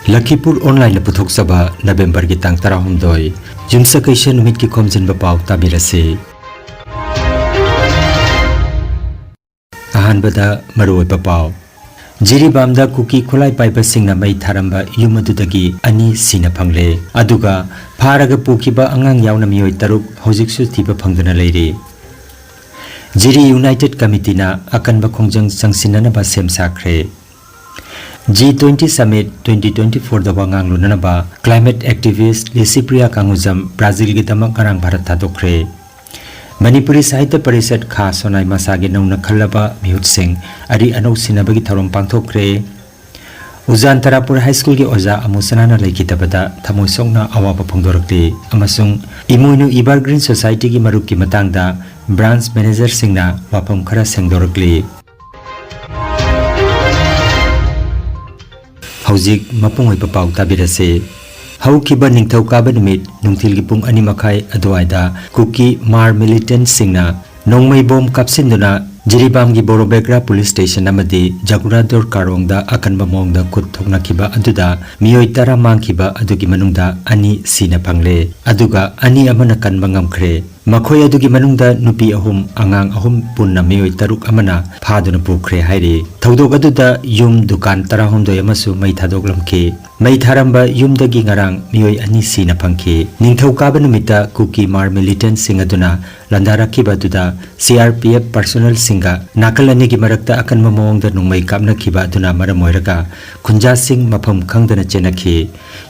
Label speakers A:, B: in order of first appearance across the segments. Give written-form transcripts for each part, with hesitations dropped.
A: Lakhipur online puthok saba November ki tang tarahumdoi Jumsa kaisha numit ki Khomjinba Pao tabirase Ahanbada maroi papao Jiribam da kuki khulai paipa singna mai tharamba yumadudagi ani sina phangle aduga pharaga pukiba angang yauna miyoi taruk hojiksu thiba phangdana leire Jiri United Committee na akanba khongjang sangsinana ba sem sakre G20 Summit 2024 da wangang lunana ba climate activist Lisipria Kangujam Brazil gi tamak karang Bharat thadokre Manipuri Sahitya Parishad Kha Sonai Masage Nauna Khalaba Mihut Singh Ari Anok Sinabagi Tharom Pangthokre Uzan Tarapur High School gi Oza Amusanana Laikitabada Thamoisongna Awaba Phongdorakli Amasung Imuinu Ibar Green Society gi Maruk ki Matangda Branch Manager Singna Wapam Khara Sengdorakli Haujik mapung oipa pau tabirase haukiba ningthau kaba numit nungthil gi pung ani makhai adwaida kuki mar militant singna nongmai bom kapsinduna Jiribam gi Borobegra police station amadi Jagurador Karongda akanba mongda khut thokna khiba aduda miyoi tara mangkhiba adugi manungda ani sina pangle aduga ani amana kanba ngamkhre makhoi adugi manungda nupi ahum angang ahum punna miyoi taruk amana phaduna pukre haire thodok aduda yum dukan tarahum doi amasu mai thadok lamke mai tharamba yumdagi ngarang miyoi ani sina phangke ningthau kaba numita kuki mar militant sing aduna landarakhiba aduda CRPF personnel singa nakalani gi marakta akan mamongda nungmai kapna khiba aduna maramoiraga khunja sing mafam khangdana chenakhi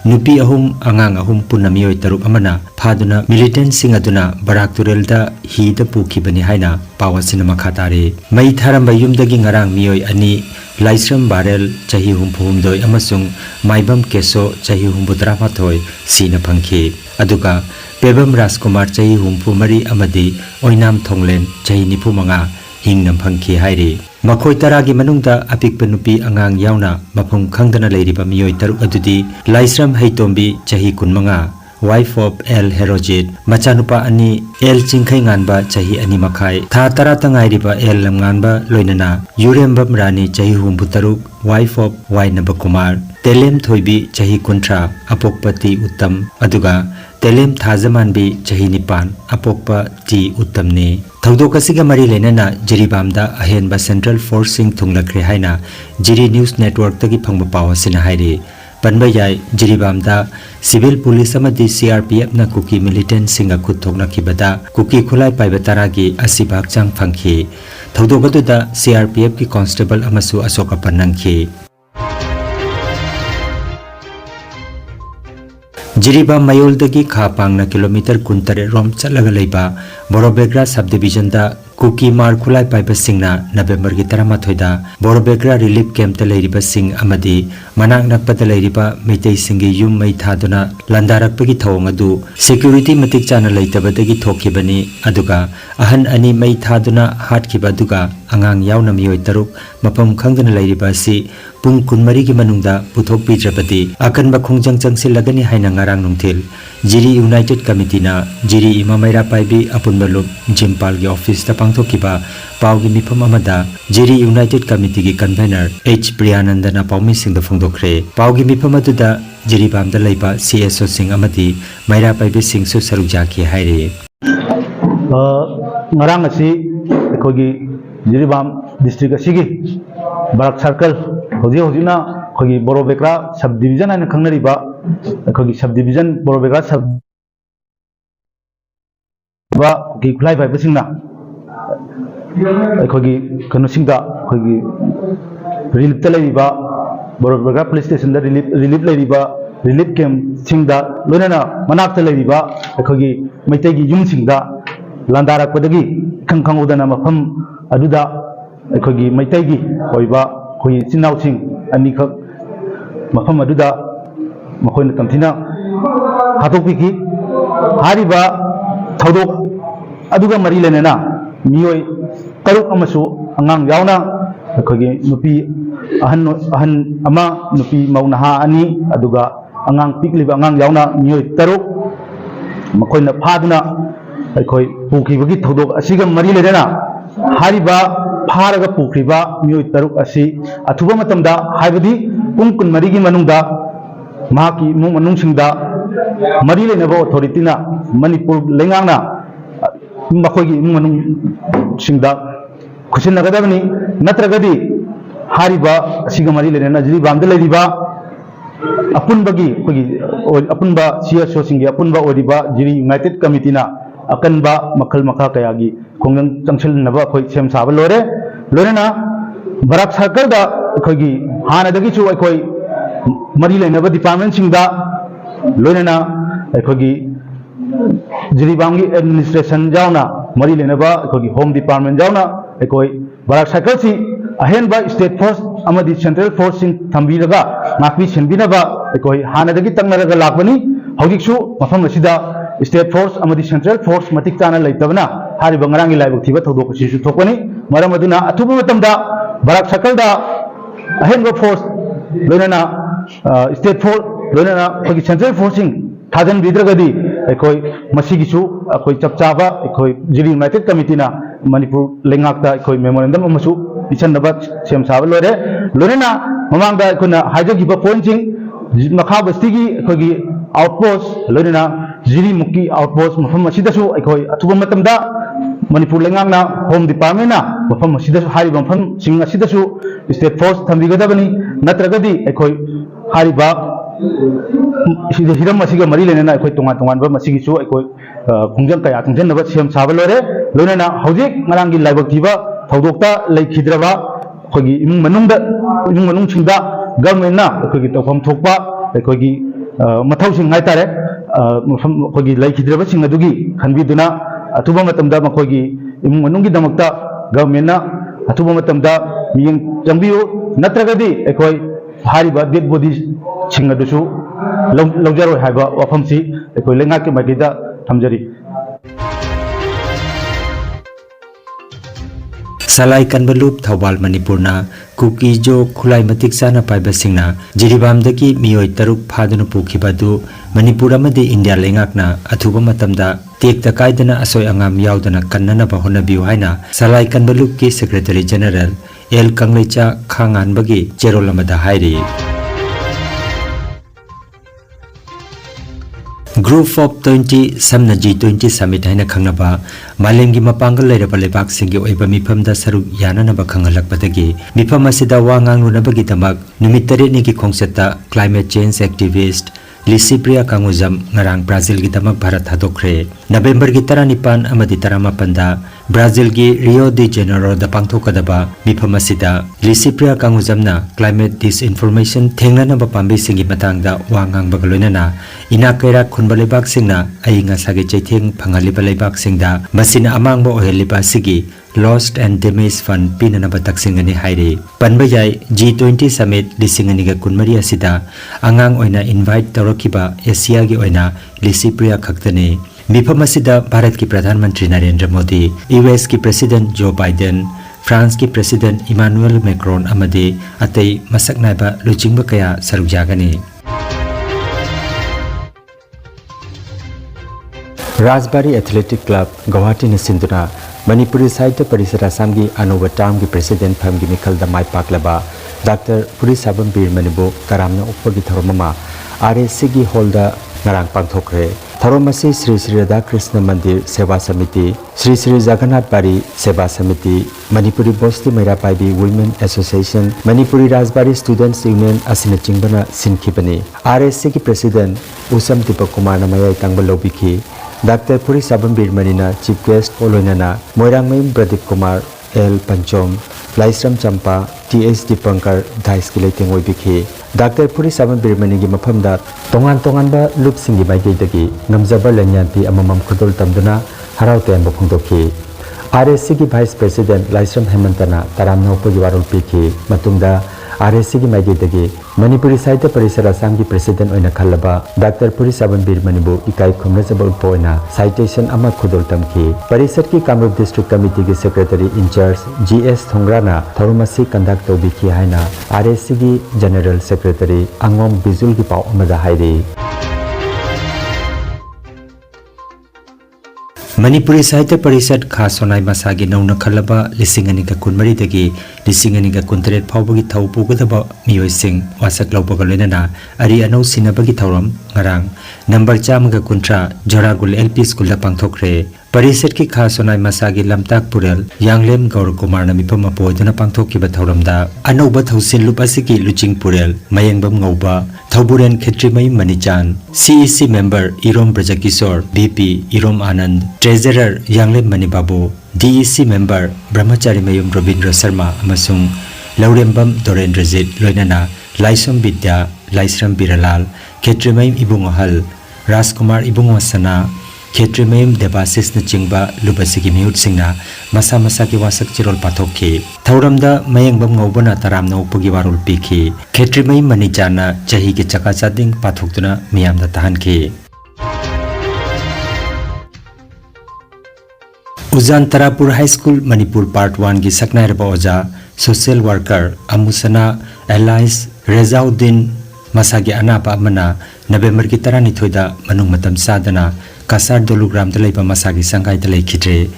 A: nupi ahum angang ahum punna miyoi taruk amana phaduna militant sing aduna Barak Turelda hi da pukibani haina pawasina makhatare mai tharamba yumdagi ngarang miyoi ani Laisram Barel chahi humdoi amasung maibam keso chahi humbudramathoi sina phangki aduga Pebam Rajkumar chahi humpu mari amadi oinam thonglen chahi nipu manga hingnam phangki haire makhoi taragi manungda apikpa nupi angang yauna mafum khangdana leiriba miyoi taruk adudi Laisram Heitombi chahi kunmanga wife of El Herojit machanupa ani El Chingkhai nganba chahi ani makhai tha tara tangai riba El lamnganba loinana Yurembam Rani chahi humbutaruk wife of Wainaba Kumar Telem Thoibi chahi kuntra apokpati uttam aduga Telem Thazamanbi chahi nipan apokpa ti uttamne thodokasiga mari lenana Jiribamda ahenba Central Forcing thunglakre haina Jiri News Network tagi phangba pawasina haire Panbayai Jiribamda Civil Police amadi CRPF na kuki militant singa kuthokna khibada kuki khulai paibataragi asibak chang phangki thodogatuda CRPF ki constable amasu asoka panangki Jiribam Mayuldagi Khapangna kilometer kuntare rom chalaga leiba Borobegra subdivision da kuki mar khulai paiba singna November gi 13 da Borobegra relief camp ta leiriba sing amadi manak nakpada leiriba meitei singi yum mai thaduna landarakpagi thawng adu security matik chana leitabadagi thokhibani aduga ahan ani mai thaduna hatkhiba aduga angang yauna miyoi taruk mapam khangdana leiriba si pung kunmari gi manungda puthok pidrapati akanba khongjang changsilagani haina ngarang nungthil Jiri United Committee na Jiri Imamaira Paibi Apunbalup Jimpal gi office ta pangthokiba pau gi mifam amada Jiri United Committee gi convener H Priyanandana Paumi singda phongdokre pau gi mifam aduda Jiribam da leiba CSO sing amati Maira Paibi sing su sarukja ki haire
B: ngarang asi kogi Jiribam district asigi Barak circle hojina kogi Borobegra subdivision ana khangnariba kogi subdivision Borobegra sub ba kogi khulai bai basingna kogi kanusingda kogi relief talaiba Borobegra police station da relief laiba relief camp singda lonana manak talaiba kogi maitegi yum singda landarak padagi khangkhang udana mafam aduda kogi maitegi oiba kogi chinau sing ani khak mafam aduda makhoi tamthina hatokpiki hariba thodok aduga mari lenena miyoi taruk amasu angang yauna kogi nupi ahan ama nupi maunaha ani aduga angang pikliba angang yauna miyoi taruk makhoina phaduna aikoi pukibagi thodok asiga mari lenena hariba pharaga pukriba miyoi taruk asi athuba matamda haibadi pung kun marigi manungda mahaki imung manung singda mari lenaba authority na Manipur lengangna makhoi imung manung singda khusin nagadabani natragadi hariba asiga mari lenana Jiribam da leriba apunbagi kogi apunba CSO singi apunba oriba Jiri United Committee na akanba makhal makha kayagi khongjang changchil naba khoi sem saba lore lorena Barak Circle da khogi hana dagi chu khoi mari lenaba department singda lorena khogi Jiribam gi administration jauna mari lenaba khogi home department jauna khoi Barak Circle si ahen ba state force amadi central force sing thambiraga ngakbi senbinaba khoi hana dagi tangnaraga lakbani hogiksu mafam asida state force amadi central force matik chana leitabna hari bangarangi laibuk thiba thodok sisu thokani maram aduna athuba matamda Barak Circle da ahen ba force loinana state force loinana khoi central forcing thajan bidragadi khoi masigisu khoi chapchaba khoi Jiri United Committee na Manipur lengakta khoi memorandum amasu ichanaba sem saba lore lorena mamangda khona hajagiba pointing makha bastigi khogi outpost lorena Jiri Mukki outpost mafam asidasu khoi athuba matamda Manipur lengangna home department na mafam asidasu hariba mafam sing asidasu state force thambigadabani natragadi khoi hariba hiram asiga mari lenana khoi tongan tongan ba masigisu khoi khongjang kaya tungjenaba sem saba lore lorena hojik ngarangi laibak thiba thodokta leikidraba khogi imung manung singda government na khogi tawfam thokpa khogi mathau sing ngai tare khogi leikidraba sing adugi khanbiduna athuba matamda makhogi imung manungi damakta government na athuba matamda miyeng jangbiu natragadi khoi hariba dead body sing adusu lawjaro haiba wafamsi khoi lenga ke magida thamjari
A: Salai Kanbalup Thawal Manipurna Kuki Jo Khulai Matik Sana Paiba Singna Jiribam daki miyoi taruk phaduna pukhibadu Manipur amadi India lengakna athuba matamda tekta kaidana asoi angam yaudana kannana bahona biu haina Salai Kanbalup ki Secretary General El Kanglecha Khangan bagi Cherolamada hairi Group of 20 Samna G20 Summit haina khangnaba Malemgi mapangal leiraba lebak singi oiba mifamda saruk yananaba khangalakpadagi mifam asida wangang lunabagi damak numit 8 ni ki khongseta climate change activist Lisibria Kanguzam ngarang Brazil gi damak Bharat hadokre November gi 19 amadi 18 da Brazil gi Rio de Janeiro da pangthokadaba mifam asida Lisibria Kanguzam na climate disinformation thengnana ba pambi singi matangda wangang bagaloinana ina kaira khunba lebak singna ainga sage chaitheng phangaliba lebak singda masina amangba oheliba sigi lost and damaged fund pinana ba taksingani haire panbayai G20 summit lisingani ga kunmari asida angang oina invite tawrakiba Asia gi oina Lisibria khaktane mifam asida Bharat ki Pradhan Mantri Narendra Modi US ki President Joe Biden France ki President Emmanuel Macron amade atei masak naiba luchingba kaya sarujagani Rajbari Athletic Club Guwahati ni sinduna Manipuri Sahitya Parishad Assam gi Anuba Term gi President Pham gi Mikhal da Mai Paklaba Dr. Puri Sabam Bir Manibu Karamna Uppa gi Tharomama RSC gi Holda ngarang pangthokre Tharomasi Sri Sri Radha Krishna Mandir Seva Samiti Sri Sri Jagannath Bari Seva Samiti Manipuri Bosti Mairapaibi Women Association Manipuri Rajbari Students Union asina chingbana sinkhibani RSC gi President Usam Deepak Kumar Namayai tangba lobiki Dr. Puri Sabam Birmanina Chief Guest Oloinana Moirangmayum Pradeep Kumar L. Panchom Laisram Champa T.S. Dipankar Dhais ki leiting oibiki Dr. Puri Sabam Birmani gi mafamda tongan ba loop singi maigei dagi ngamjaba lanyanti amamam khudol tamduna harau tenba phongdoki RSC gi Vice President Laisram Hemantana taramna upagi warol piki matungda RSC gi maigei dagi Manipuri Sahitya Parishad Assam gi President oina khallaba Dr. Puri Sabam Birmanibu ikai khumrajaba ulpoina citation ama khudol tamki Parishad ki Kamrup District Committee gi Secretary in charge GS Thongrana Tharumasi conduct tobiki haina RSC gi General Secretary Angom Bizul gi pau amada hairi Manipuri Sahitya Parishad Kha Sonai Masagi Nauna Khalaba Lisinganika Kunmari Dagi Lisinganika Kuntret Pawbagi Thau Pugadaba Miyoi Singh Wasak Laupagalena Ari Anau Sinabagi Thauram Ngarang Number Chamaga Kuntra Joragul LP School Pangthokre Parishad ki Kha Sonai Masagi Lamtak Purel Yanglem Gaur Kumar na mipama poiduna pangthoki ba thauramda Anauba Thausin Lupasiki Luching Purel Mayangbam Ngauba Thauburen Khetrimai Manichan CEC member Irom Brajakisor BP Irom Anand Treasurer Yanglem Manibabu DEC member Brahmachari Mayum Robindra Sharma amasung Laurembam Dorendrajit Loinana Laisom Vidya Laisram Biralal Khetrimai Ibungohal Raskumar Ibungosana Khetrimay Debasis na Chingba Lubasigi Miyut Singna Masa Masa ki Wasak Chirol Pathoki Thauramda Mayangbam Ngobana Taram na Upagi Warul Piki Khetrimay Manijana Chahi ki Chaka Chading Pathoktuna Miyamda Tahanki Uzan Tarapur High School Manipur Part 1 ki Saknairba Oja Social Worker Amusana Allies Rezauddin Masagi Anapa Amana November ki Tarani Thoida Manung Matam Sadana Kasar Dolugram Dalaiba Masagi Sangai Dalai Kidre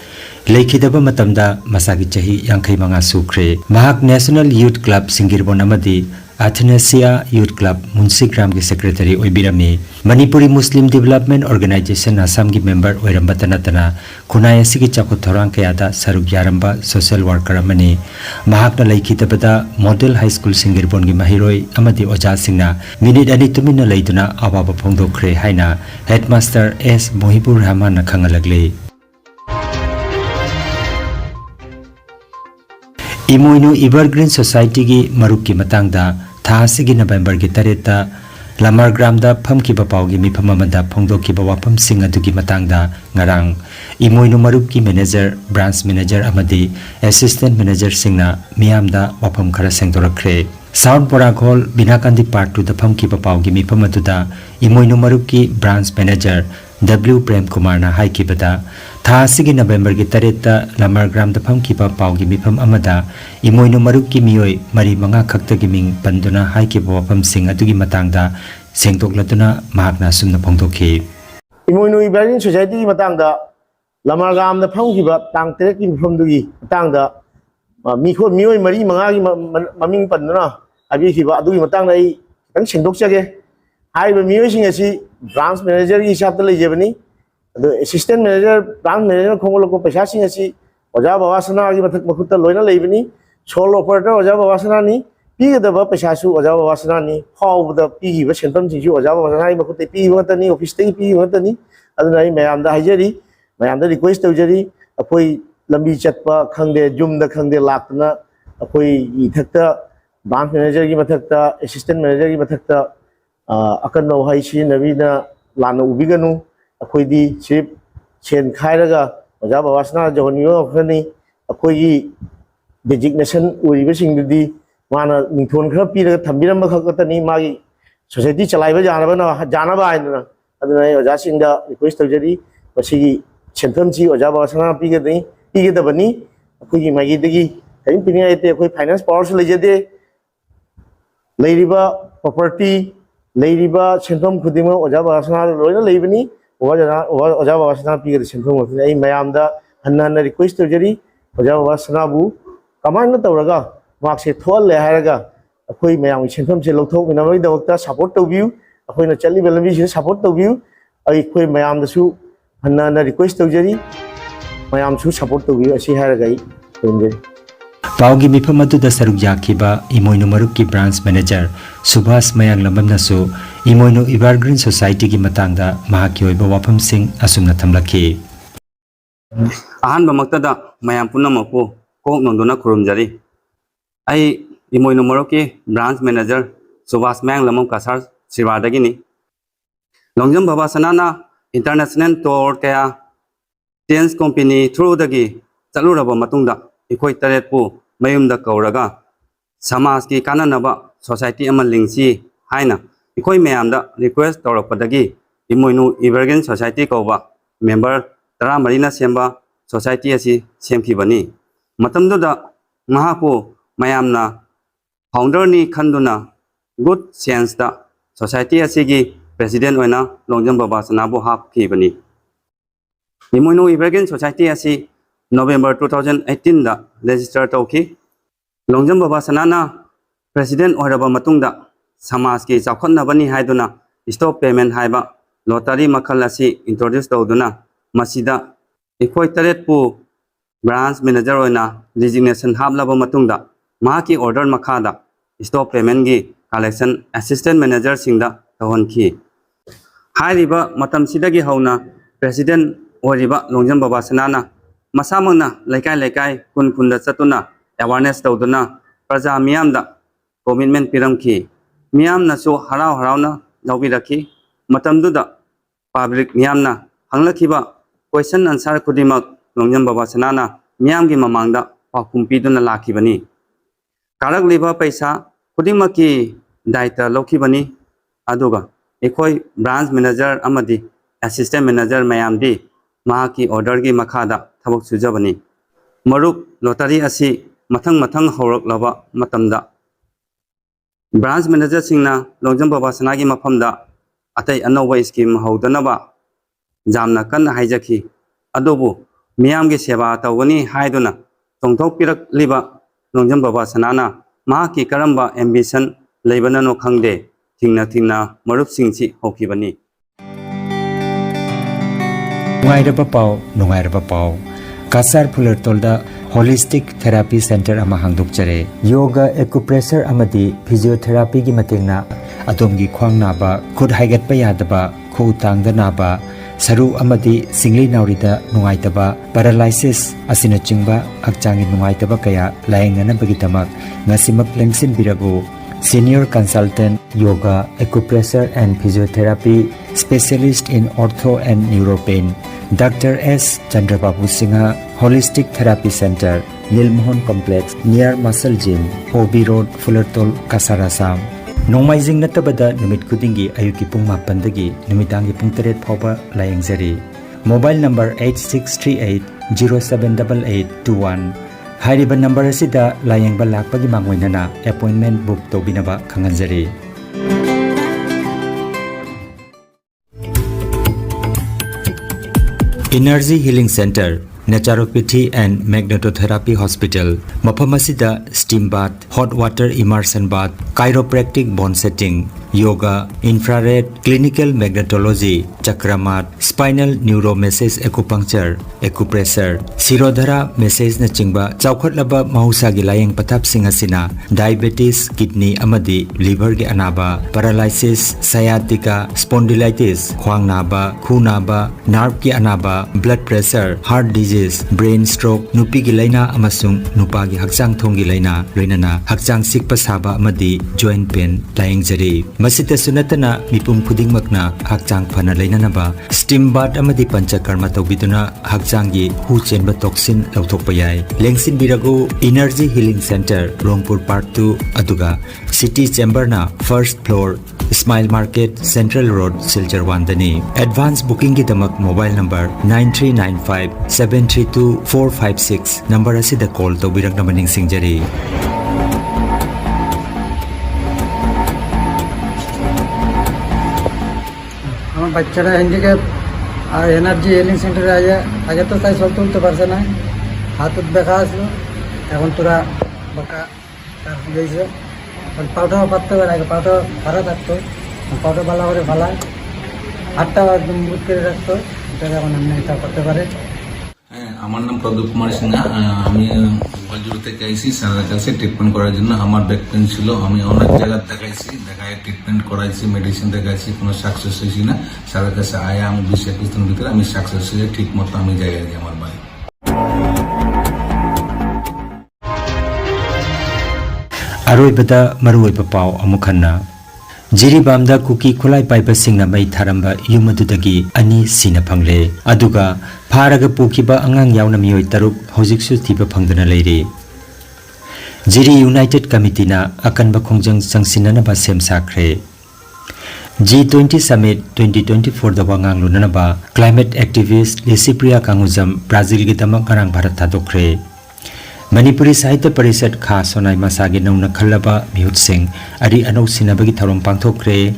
A: Laikidaba Matamda Masagi Chahi Yankai Manga Sukre Mahak National Youth Club Singirbon Amadi Athanasia Youth Club Munsigram ki Secretary Oibirami Manipuri Muslim Development Organization Assam ki member Oirambatanatana Kunaya Sigi Chakut Thorang Kayada Saruk Yaramba Social Worker Amani Mahak na Laikidabada Model High School Singirbon ki Mahiroi Amadi Oja Singna Minute Ani Tumina Laiduna Awaba Phongdokre Haina Headmaster S Mohibur Rahman na Khangalagli Imoinu Evergreen Society ki Maruk ki Matangda Thasigi November ki Tareta Lamargramda Phamkiba Paugi Miphamamada Phongdokkiba Wafam Sing adugi Matangda Ngarang Imoinu Maruk ki Manager Branch Manager Amadi Assistant Manager Singna Miyamda Wafam Khara Sengdorakre South Barak Hall Binakandi Part 2 da Phamkiba Paugi Miphamaduda Imoinu Maruk ki Branch Manager W Prem Kumar na haikibada Thasigi November ki Tareta Lamargram da Phamkiba Paugi Mipham Amada Imoinu Maruk ki Miyoi Mari Manga Khakta ki Ming Panduna haikiba Wafam Sing adugi Matangda Sengdoklatuna Mahakna Sumna Phongdokhi
C: Imoinu Evergreen Society ki Matangda Lamargram da Phamkiba Tang Terek ki Mifhamdugi Matangda Miyoi Mari Manga ki Maming Panduna Abikiba adugi Matangda ai Kitang sengdokjage Haiba Miyoi Sing asi Branch Manager ki hisab ta leijebani Assistant Manager Branch Manager Khongoloko paisa sing asi Oja Babasana ki mathak makhutta loina leibani Sole operator Oja Babasana ni Pigadaba paisa su Oja Babasana ni Phawbada pigiba sentam singsu Oja Babasana ki makhutta pigiba ngata ni office tagi pigiba ngata ni aduna ai mayamda haijari mayamda request tawjari akoi lambi chatpa khangde jumda khangde laktana akoi ithakta Branch Manager ki mathakta Assistant Manager ki mathakta akan no haisi nabina lana ubiganu akoi di sip chen khairaga Oja Babasana johoniyo khani akoi gi designation uriba singdi mana ningthon khara piraga thambiramba khakatani magi society chalaiba janaba aina aduna Oja singda request tawjari masigi sentham chi Oja Babasana pigadabani akoi gi magi dagi kain pininga ite akoi finance powers lejade leiriba property Leiriba Sentham Kudima Oja Babasana Loina Leibani Oja Babasana Piga Sentham ai Mayamda Hanna request tawjari Oja Babasana bu Kamana Tawraga Markse Thol le Haraga Akoi Mayam Sentham se Lothok Minamai Dawta support to view Akoi na Chali Belami support to view ai Koi Mayam the su Hanna request tawjari Mayam su support to view asi Haragai
A: Paugi Miphamadu da Saruk Yakiba Imoinu Maruk ki Branch Manager Subhas Mayang Lambamnasu Imoinu Evergreen Society ki Matangda Mahaki Oiba Wafam Sing Asumna Thamlaki
D: Ahanba Maktada Mayam Punamapu Kok Nondona Kurumjari Ai Imoinu Maruk ki Branch Manager Subhas Mayang Lamam Kasar Sirwadagini Longjam Babasanana International Tour Kaya Dance Company through dagi Chaluraba Matungda Ikoi Taretpu Mayumda Kauraga Samas ki Kananaba Society Amalingsi Haina Ikoi Mayamda request Torapadagi Imoinu Evergreen Society Kova member Tara Marina Semba Society Asi Semkibani Matamduda Mahapu Mayamna founder ni Khanduna good sense da Society Asigi President Oina Longjam Babasana bu Hap Kibani इमोइनो इब्रागिन society असी November 2018 दा register तौखी लोंजम Baba सनाना president ओइरबा मतुंगदा समाज की चाखोन्नबनी हाइदुना स्टॉप पेमेंट हाइबा लॉटरी मखल असी इंट्रोड्यूस तौदुना मसीदा इखोय तरेटपु ब्रांच मैनेजर ओइना डिजिग्नेशन हाबलाबा मतुंगदा माकी ऑर्डर मखादा स्टॉप पेमेंट की कलेक्शन असिस्टेंट मैनेजर सिंगदा तौहनखी हाइरिबा मतमसिदगी हौना प्रेसिडेंट ओइरिबा लोंजम बाबा सनाना मसामना लेकाय लेकाय कुन कुंदा चतुना अवेयरनेस तौदुना प्रजा मियामदा कमिटमेंट पिरमखी मियामनासु हराव हरावना लौबिरखी मतमदुदा पब्लिक मियामना हंगलखिबा क्वेश्चन आंसर खुदिमक लोंजम बाबा सनाना मियामगी ममांगदा पाखुम पिदुना लाखिबनी कारकलिबा पैसा खुदिमकी दायित्व लौखिबनी अदुगा एखोय ब्रांच मैनेजर अमदी असिस्टेंट मैनेजर मयामदी माकी ऑर्डर की मखादा थबक सुजबनी मरुप लॉटरी असी मथंग मथंग हौरकलबा मतमदा ब्रांच मैनेजर सिंगना लोंजम बाबा सनागी मफमदा अतै अनौबा स्कीम हौदनबा जामना कन्ना हाइजखी अदुबु मियामगी सेवा तौगनी हाइदुना चोंथोकपिरकलिबा लोंजम बाबा सनाना माकी करंबा एम्बिशन लेबननो खंगदे थिंगना थिंगना मरुप सिंगची होखिबनी
A: नुंगाइरबा पाव कासार फुलरतोलदा होलिस्टिक थेरापी सेंटर अमा हांदोकचरे योगा एक्युप्रेशर अमदी फिजियोथेरापी की मतेंगना अदोमगी ख्वांग नाबा खुद हाइगतपा यादबा खो तांगदा नाबा सरू अमदी सिंगली नाउरीदा नुंगाइतबा पैरालाइसिस असिना चिंगबा हक्चांगी नुंगाइतबा कया लायंगनबगिदमक ngasimak lengsin birago Senior Consultant Yoga Acupressure and Physiotherapy Specialist in Ortho and Neuropain Dr. S. Chandrababu Singha Holistic Therapy Center Nilmohon Complex near Muscle Gym OB Road Fullertol Kasarasam Nomaizing natabada numit kudingi ayuki pung mapandagi numitangi pung teret phoba layangzari Mobile number 8638078821 हाइरिबा number असिदा लायंगबा लाकपगी मांगोइनना appointment book तोबिनबा खंगनजरी energy healing centre naturopathy and magnetotherapy hospital मफम असिदा steam bath hot water immersion bath chiropractic bone setting yoga infrared clinical magnetology चक्रमाट spinal neuro massage acupuncture acupressure shirodhara massage न चिंबा चौखटलबा महौसागी लायंग पथापसिंग असिना डायबिटीज किडनी अमदी लिवर के अनाबा paralysis सयाटिका spondylitis ख्वांग नाबा खु नाबा nerve की अनाबा blood pressure heart disease brain stroke नुपी की लाइना अमसुंग नुपा की हक्चांग थोंगी लाइना लोइनना हक्चांग सिकपा साबा अमदी जॉइंट पेन लायंग जरी मसित सुनतना मिपुम खुदिंगमकना हक्चांग फना लेननबा स्टीम बाथ अमदी पंचकर्म तौबिदुना हक्चांगी हु चेनबा टॉक्सिन लौथोकपा याय लेंसिन बिरागो energy healing centre Rongpur part 2 अदुगा सिटी चेंबरना first floor smile market central road Silchar वांदनी एडवांस बुकिंग की दमक मोबाइल नंबर 9395732456 नंबर असिदा कॉल तौबिरकनबा निंगसिंगजरी
E: বাচ্চারা হ্যান্ডিক্যাপ আর এনার্জি হিলিং সেন্টারে আগে তো তাই সব তুলতে পারছে না হাতত ব্যথা আসলো এখন তোরা বাঁকা গেছে পাউটাও পাততে পারে আগে পাউটা ভাড়া থাকতো পাউটা ভালো করে ফালায় হাতটাও একদম বুট করে রাখতো এটা এখন এমনি এটা করতে পারে
F: আমার নাম প্রদীপ কুমার সিনহা আমি বজরু থেকে আইসি স্যারের কাছে ট্রিটমেন্ট করার জন্য আমার ব্যাক পেন ছিল আমি অনেক জায়গায় দেখাই ট্রিটমেন্ট করাইছি মেডিসিন দেখাইছি কোনো সাকসেস হয়েছি না স্যারের কাছে আয়া আমি 20-21 দিনের ভিতরে আমি সাকসেস হয়ে ঠিক মতো আমি জায়গায় গিয়ে আমার বাড়ি
A: अरोइबदा मरुइबा पाव अमुखन्ना जिरीबामदा कुकी खुलाई पाइबा सिंगना मई थारंबा युमदुदगी अनि सिना फंगले अदुगा फारगा पुखिबा अंगांग यावना मियोय तरुक हौजिकसु थिबा फंगदना लेरे जिरी यूनाइटेड कमिटीना अकनबा खोंजंग संसिननबा सेम साख्रे G20 Summit 2024 da wangang lunanaba climate activist Lisipriya Kangujam Brazil gi damak ngarang Bharat thadokre Manipuri Sahitya Parishad Kha Sonai Masagi Nauna Khalaba Mihut Singh Ari Anau Sinabagi Tharom Pangthokre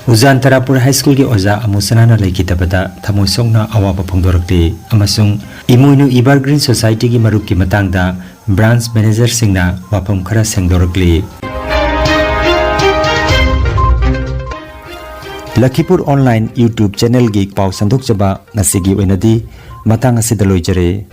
A: Ujan Tarapur High School ki oja amusana laikitabada thamoisongna awaba phongdorakte amasung imoinu Evergreen Society ki marup ki matangda branch manager singna wapam khara sengdorakli. Lakhipur Online YouTube channel gi pau sandok jaba ngasigi oinadi matang asida loijare.